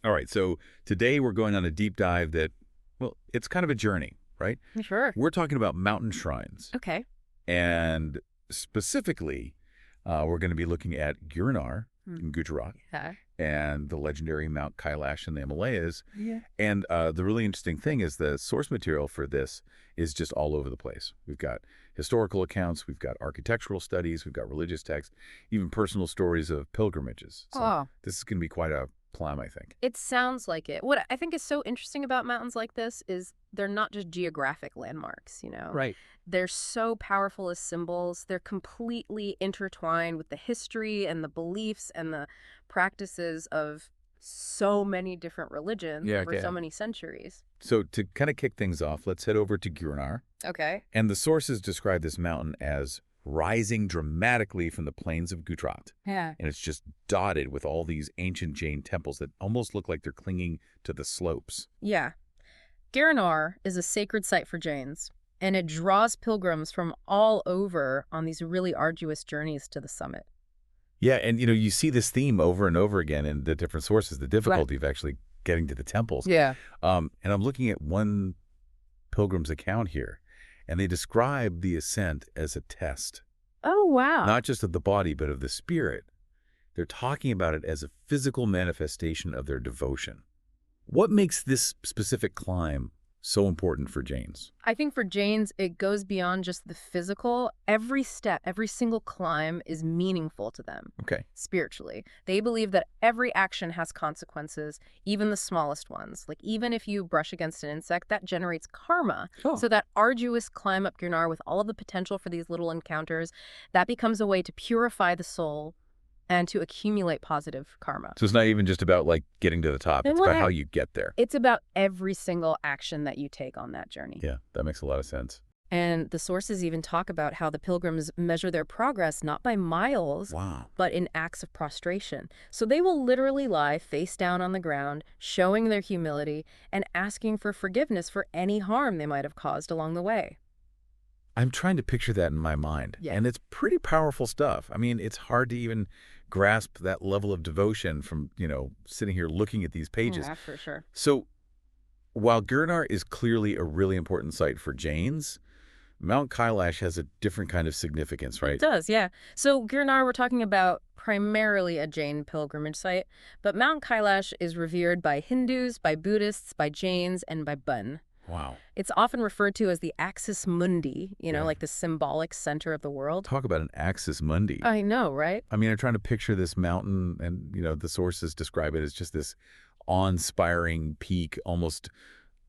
All right, so today we're going on a deep dive that, well, it's kind of a journey, right? Sure. We're talking about mountain shrines. Okay. And specifically, we're going to be looking at Girnar Hmm. in Gujarat Yeah. and the legendary Mount Kailash in the Himalayas. Yeah. And the really interesting thing is the source material for this is just all over the place. We've got historical accounts, we've got architectural studies, we've got religious texts, even personal stories of pilgrimages. So Oh, this is going to be quite a climb, I think. it sounds like it. What I think is so interesting about mountains like this is they're not just geographic landmarks. Right. They're so powerful as symbols. They're completely intertwined with the history and the beliefs and the practices of so many different religions Yeah, over okay. so many centuries. So to kind of kick things off, let's head over to Girnar. Okay. And the sources describe this mountain as rising dramatically from the plains of Gujarat. Yeah. And it's just dotted with all these ancient Jain temples that almost look like they're clinging to the slopes. Yeah. Girnar is a sacred site for Jains, and it draws pilgrims from all over on these really arduous journeys to the summit. Yeah, and you see this theme over and over again in the different sources, the difficulty of actually getting to the temples. Yeah. And I'm looking at one pilgrim's account here, and they describe the ascent as a test, Oh, wow. not just of the body, but of the spirit. They're talking about it as a physical manifestation of their devotion. What makes this specific climb so important for Jains? I think for Jains, it goes beyond just the physical. Every step, every single climb is meaningful to them Okay. spiritually. They believe that every action has consequences, even the smallest ones. Like even if you brush against an insect, that generates karma. Oh. So that arduous climb up Girnar with all of the potential for these little encounters, that becomes a way to purify the soul and to accumulate positive karma. So it's not even just about like getting to the top. And It's what about how I- you get there. It's about every single action that you take on that journey. Yeah, that makes a lot of sense. And the sources even talk about how the pilgrims measure their progress not by miles, Wow. but in acts of prostration. So they will literally lie face down on the ground, showing their humility and asking for forgiveness for any harm they might have caused along the way. I'm trying to picture that in my mind. Yeah. And it's pretty powerful stuff. I mean, it's hard to even grasp that level of devotion from, sitting here looking at these pages. Yeah, for sure. So while Girnar is clearly a really important site for Jains, Mount Kailash has a different kind of significance, right? It does, yeah. So Girnar, we're talking about primarily a Jain pilgrimage site, but Mount Kailash is revered by Hindus, by Buddhists, by Jains, and by Bon. Wow. It's often referred to as the axis mundi, Yeah. like the symbolic center of the world. Talk about an axis mundi. I know, right? I mean, I'm trying to picture this mountain and, the sources describe it as just this awe-inspiring peak, almost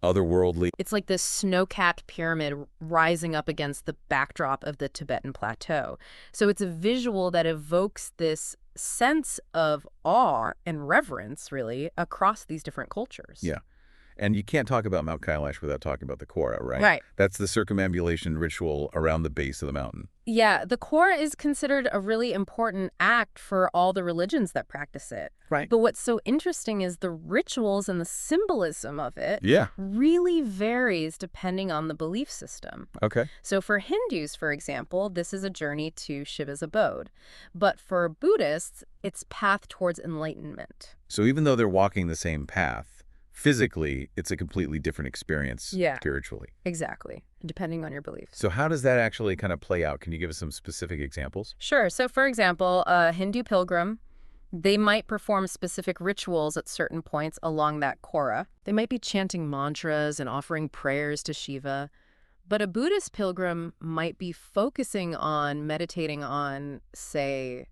otherworldly. It's like this snow-capped pyramid rising up against the backdrop of the Tibetan plateau. So it's a visual that evokes this sense of awe and reverence, really, across these different cultures. Yeah. And you can't talk about Mount Kailash without talking about the kora, right? Right. That's the circumambulation ritual around the base of the mountain. Yeah, the kora is considered a really important act for all the religions that practice it. Right. But what's so interesting is the rituals and the symbolism of it Yeah. really varies depending on the belief system. Okay. So for Hindus, for example, this is a journey to Shiva's abode. But for Buddhists, it's path towards enlightenment. So even though they're walking the same path, physically, it's a completely different experience spiritually. Exactly, depending on your beliefs. So how does that actually kind of play out? Can you give us some specific examples? Sure. So for example, a Hindu pilgrim, they might perform specific rituals at certain points along that kora. They might be chanting mantras and offering prayers to Shiva. But a Buddhist pilgrim might be focusing on meditating on, say,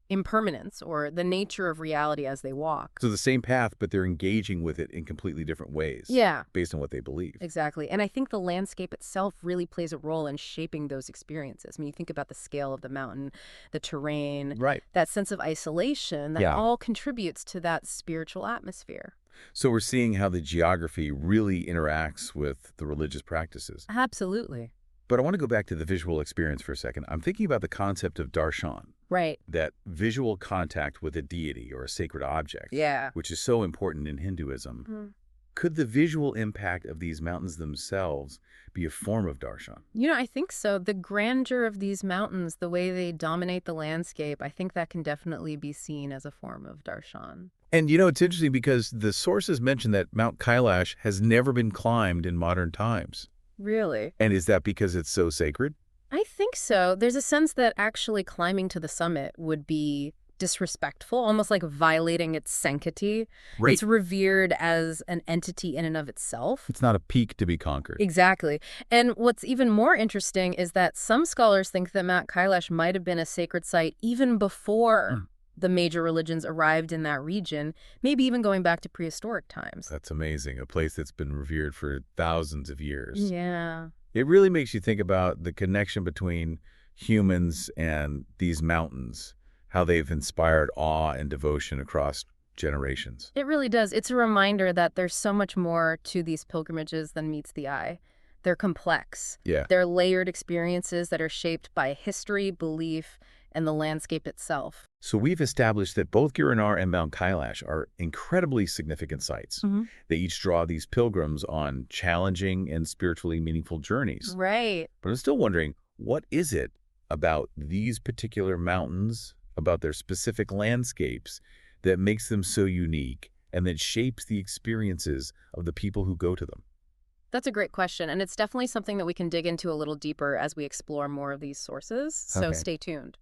impermanence or the nature of reality as they walk. So the same path, but they're engaging with it in completely different ways. Yeah. Based on what they believe. Exactly. And I think the landscape itself really plays a role in shaping those experiences. I mean, you think about the scale of the mountain, the terrain, Right. that sense of isolation, that Yeah. all contributes to that spiritual atmosphere. So we're seeing how the geography really interacts with the religious practices. Absolutely. But I want to go back to the visual experience for a second. I'm thinking about the concept of darshan, Right. that visual contact with a deity or a sacred object, Yeah. which is so important in Hinduism. Mhm. Could the visual impact of these mountains themselves be a form of darshan? I think so. The grandeur of these mountains, the way they dominate the landscape, I think that can definitely be seen as a form of darshan. And it's interesting because the sources mention that Mount Kailash has never been climbed in modern times. Really? And is that because it's so sacred? I think so. There's a sense that actually climbing to the summit would be disrespectful, almost like violating its sanctity. Right. It's revered as an entity in and of itself. It's not a peak to be conquered. Exactly. And what's even more interesting is that some scholars think that Mount Kailash might have been a sacred site even before the major religions arrived in that region, maybe even going back to prehistoric times. That's amazing. A place that's been revered for thousands of years. Yeah. It really makes you think about the connection between humans and these mountains, how they've inspired awe and devotion across generations. It really does. It's a reminder that there's so much more to these pilgrimages than meets the eye. They're complex. Yeah. They're layered experiences that are shaped by history, belief, and the landscape itself. So we've established that both Girnar and Mount Kailash are incredibly significant sites. They each draw these pilgrims on challenging and spiritually meaningful journeys. Right. But I'm still wondering, what is it about these particular mountains, about their specific landscapes, that makes them so unique and that shapes the experiences of the people who go to them? That's a great question, and it's definitely something that we can dig into a little deeper as we explore more of these sources, so stay tuned.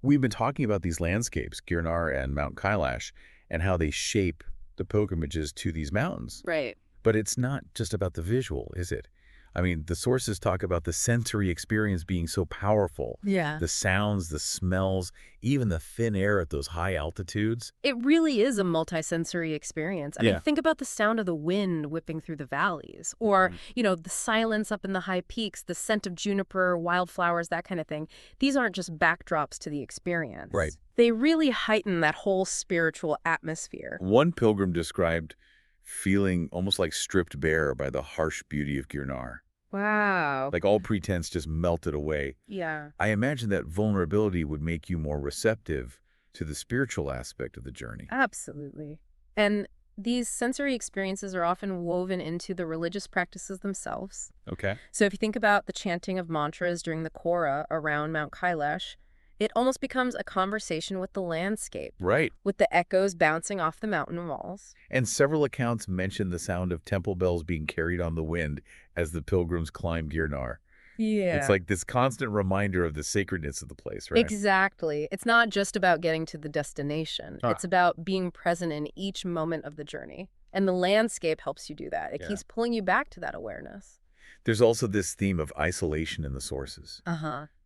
We've been talking about these landscapes, Girnar and Mount Kailash, and how they shape the pilgrimages to these mountains. Right. But it's not just about the visual, is it? I mean, the sources talk about the sensory experience being so powerful. Yeah. The sounds, the smells, even the thin air at those high altitudes. It really is a multisensory experience. I mean, think about the sound of the wind whipping through the valleys, or, the silence up in the high peaks, the scent of juniper, wildflowers, that kind of thing. These aren't just backdrops to the experience. Right. They really heighten that whole spiritual atmosphere. One pilgrim described feeling almost like stripped bare by the harsh beauty of Girnar. Wow. Like all pretense just melted away. Yeah. I imagine that vulnerability would make you more receptive to the spiritual aspect of the journey. Absolutely. And these sensory experiences are often woven into the religious practices themselves. Okay. So if you think about the chanting of mantras during the kora around Mount Kailash, it almost becomes a conversation with the landscape. Right. With the echoes bouncing off the mountain walls. And several accounts mention the sound of temple bells being carried on the wind as the pilgrims climb Girnar. Yeah. It's like this constant reminder of the sacredness of the place, right? Exactly. It's not just about getting to the destination. It's about being present in each moment of the journey. And the landscape helps you do that. It keeps pulling you back to that awareness. There's also this theme of isolation in the sources.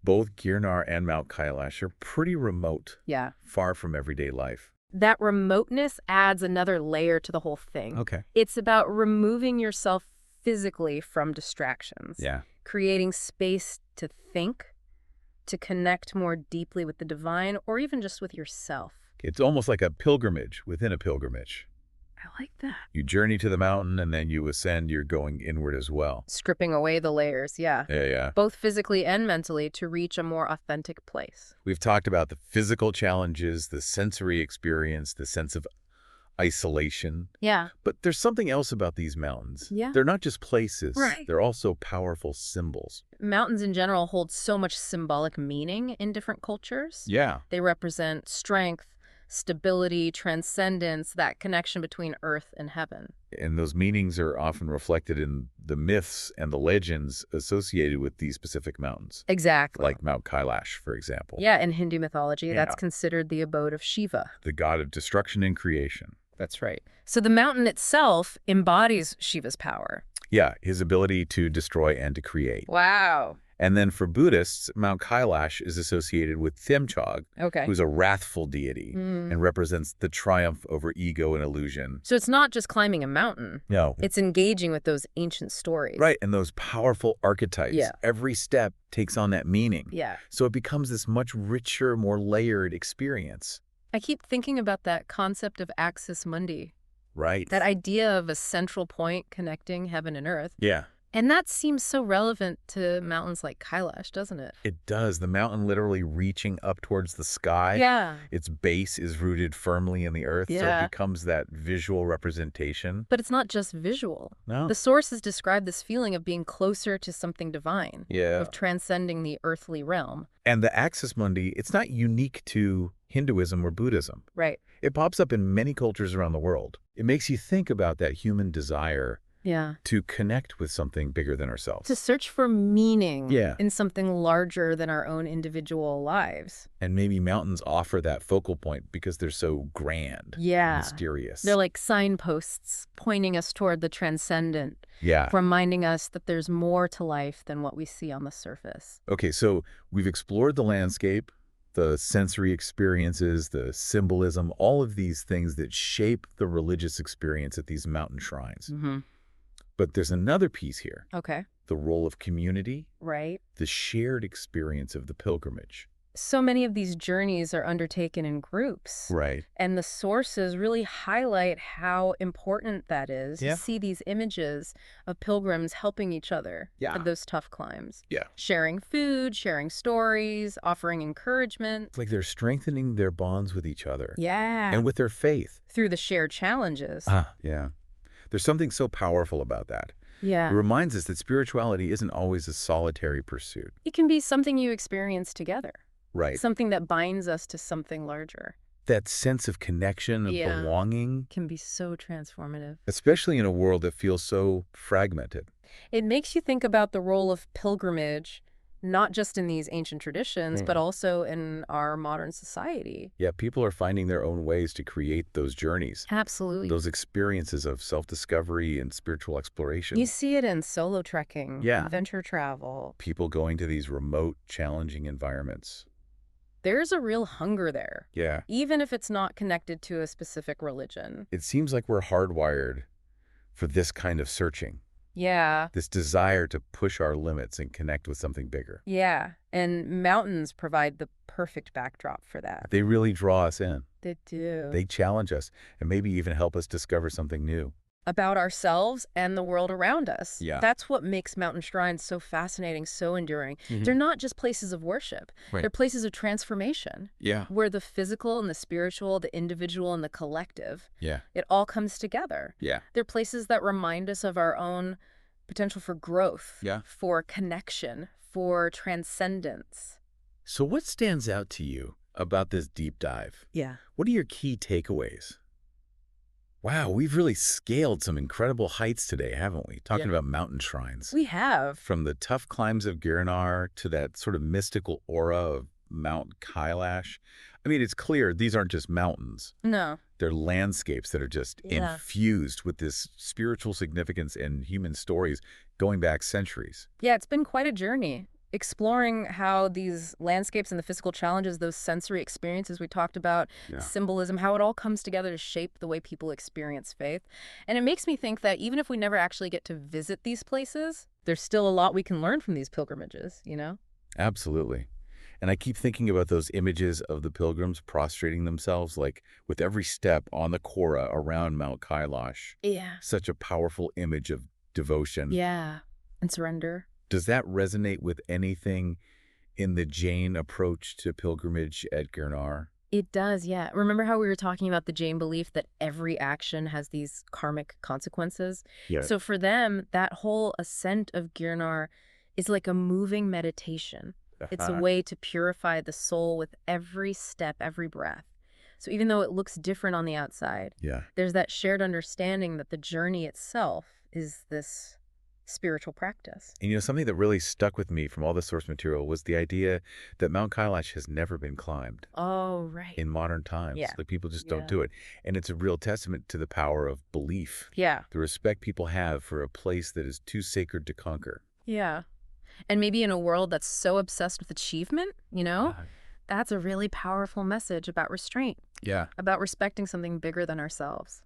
Both Girnar and Mount Kailash are pretty remote, far from everyday life. That remoteness adds another layer to the whole thing. Okay. It's about removing yourself physically from distractions. Yeah. Creating space to think, to connect more deeply with the divine, or even just with yourself. It's almost like a pilgrimage within a pilgrimage. I like that. You journey to the mountain and then you ascend, you're going inward as well. Stripping away the layers, Yeah. both physically and mentally, to reach a more authentic place. We've talked about the physical challenges, the sensory experience, the sense of isolation. Yeah. But there's something else about these mountains. Yeah. They're not just places. Right. They're also powerful symbols. Mountains in general hold so much symbolic meaning in different cultures. Yeah. They represent strength, stability, transcendence, that connection between earth and heaven. And those meanings are often reflected in the myths and the legends associated with these specific mountains. Exactly. Like Mount Kailash, for example. Yeah, in Hindu mythology, that's considered the abode of Shiva. The god of destruction and creation. That's right. So the mountain itself embodies Shiva's power. Yeah, his ability to destroy and to create. Wow. And then for Buddhists, Mount Kailash is associated with Themchog, Okay. who's a wrathful deity and represents the triumph over ego and illusion. So it's not just climbing a mountain. No. It's engaging with those ancient stories. Right, and those powerful archetypes. Yeah. Every step takes on that meaning. Yeah. So it becomes this much richer, more layered experience. I keep thinking about that concept of axis mundi, Right. that idea of a central point connecting heaven and earth. Yeah. And that seems so relevant to mountains like Kailash, doesn't it? It does. The mountain literally reaching up towards the sky. Yeah. Its base is rooted firmly in the earth, so Yeah. it becomes that visual representation. But it's not just visual. No. The sources describe this feeling of being closer to something divine, Yeah. of transcending the earthly realm. And the axis mundi, it's not unique to Hinduism or Buddhism. Right. It pops up in many cultures around the world. It makes you think about that human desire Yeah. to connect with something bigger than ourselves. To search for meaning Yeah. in something larger than our own individual lives. And maybe mountains offer that focal point because they're so grand, Yeah. mysterious. They're like signposts pointing us toward the transcendent, Yeah. reminding us that there's more to life than what we see on the surface. Okay, so we've explored the landscape, the sensory experiences, the symbolism, all of these things that shape the religious experience at these mountain shrines. Mm-hmm. But there's another piece here, Okay. the role of community, Right. the shared experience of the pilgrimage. So many of these journeys are undertaken in groups. Right. And the sources really highlight how important that is. Yeah. You see these images of pilgrims helping each other Yeah. for those tough climbs. Yeah. Sharing food, sharing stories, offering encouragement. It's like they're strengthening their bonds with each other. Yeah. And with their faith. Through the shared challenges. Yeah. There's something so powerful about that. Yeah. It reminds us that spirituality isn't always a solitary pursuit. It can be something you experience together. Right. Something that binds us to something larger. That sense of connection, of Yeah. belonging, Can be so transformative. especially in a world that feels so fragmented. It makes you think about the role of pilgrimage, not just in these ancient traditions, but also in our modern society. Yeah, people are finding their own ways to create those journeys, Absolutely. those experiences of self-discovery and spiritual exploration. You see it in solo trekking, Yeah. adventure travel. People going to these remote, challenging environments. There's a real hunger there, Yeah. even if it's not connected to a specific religion. It seems like we're hardwired for this kind of searching, Yeah. this desire to push our limits and connect with something bigger. Yeah. And mountains provide the perfect backdrop for that. They really draw us in. They do. They challenge us and maybe even help us discover something new. About ourselves and the world around us. Yeah. That's what makes mountain shrines so fascinating, so enduring. They're not just places of worship. Right. They're places of transformation, Yeah. where the physical and the spiritual, the individual and the collective, Yeah. it all comes together. Yeah. They're places that remind us of our own potential for growth, Yeah. for connection, for transcendence. So what stands out to you about this deep dive? Yeah. What are your key takeaways? Wow, we've really scaled some incredible heights today, haven't we? Talking about mountain shrines. We have. From the tough climbs of Girnar to that sort of mystical aura of Mount Kailash. I mean, it's clear these aren't just mountains. No. They're landscapes that are just Yeah. infused with this spiritual significance and human stories going back centuries. Yeah, it's been quite a journey. Exploring how these landscapes and the physical challenges, those sensory experiences we talked about, Yeah. symbolism, how it all comes together to shape the way people experience faith. And it makes me think that even if we never actually get to visit these places, there's still a lot we can learn from these pilgrimages, you know? Absolutely. And I keep thinking about those images of the pilgrims prostrating themselves, like with every step on the kora around Mount Kailash. Yeah. Such a powerful image of devotion. Yeah. And surrender. Does that resonate with anything in the Jain approach to pilgrimage at Girnar? It does, yeah. Remember how we were talking about the Jain belief that every action has these karmic consequences? Yeah. So for them, that whole ascent of Girnar is like a moving meditation. It's a way to purify the soul with every step, every breath. So even though it looks different on the outside, Yeah. there's that shared understanding that the journey itself is this spiritual practice. And you know, something that really stuck with me from all the source material was the idea that Mount Kailash has never been climbed Oh, right. in modern times. Yeah. Like people just Yeah. don't do it. And it's a real testament to the power of belief, Yeah. the respect people have for a place that is too sacred to conquer. Yeah. And maybe in a world that's so obsessed with achievement, you know, that's a really powerful message about restraint, Yeah. about respecting something bigger than ourselves.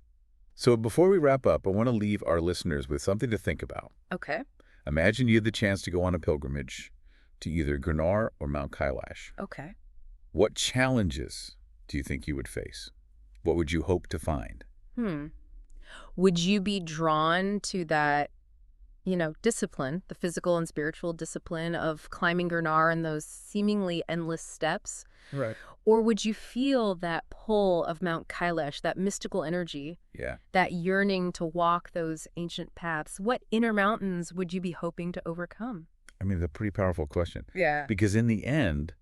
So before we wrap up, I want to leave our listeners with something to think about. Okay. Imagine you had the chance to go on a pilgrimage to either Girnar or Mount Kailash. Okay. What challenges do you think you would face? What would you hope to find? Would you be drawn to that, you know, discipline, the physical and spiritual discipline of climbing Girnar and those seemingly endless steps? Right. Or would you feel that pull of Mount Kailash, that mystical energy, Yeah. that yearning to walk those ancient paths? What inner mountains would you be hoping to overcome? I mean, it's a pretty powerful question. Yeah. Because in the end,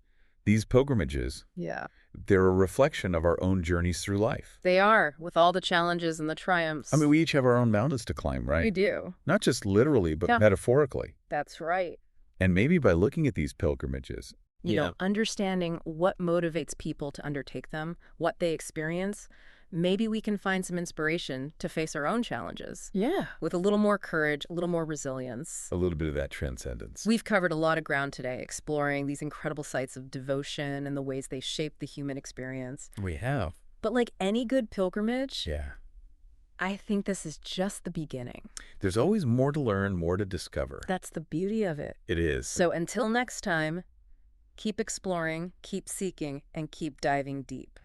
these pilgrimages, Yeah. They're a reflection of our own journeys through life. They are, with all the challenges and the triumphs. I mean, we each have our own mountains to climb, right? We do. Not just literally, but Yeah. metaphorically. That's right. And maybe by looking at these pilgrimages, You know, understanding what motivates people to undertake them, what they experience, maybe we can find some inspiration to face our own challenges. Yeah. With a little more courage, a little more resilience. a little bit of that transcendence. We've covered a lot of ground today, exploring these incredible sites of devotion and the ways they shape the human experience. We have. But like any good pilgrimage, Yeah. I think this is just the beginning. There's always more to learn, more to discover. That's the beauty of it. It is. So until next time, keep exploring, keep seeking, and keep diving deep.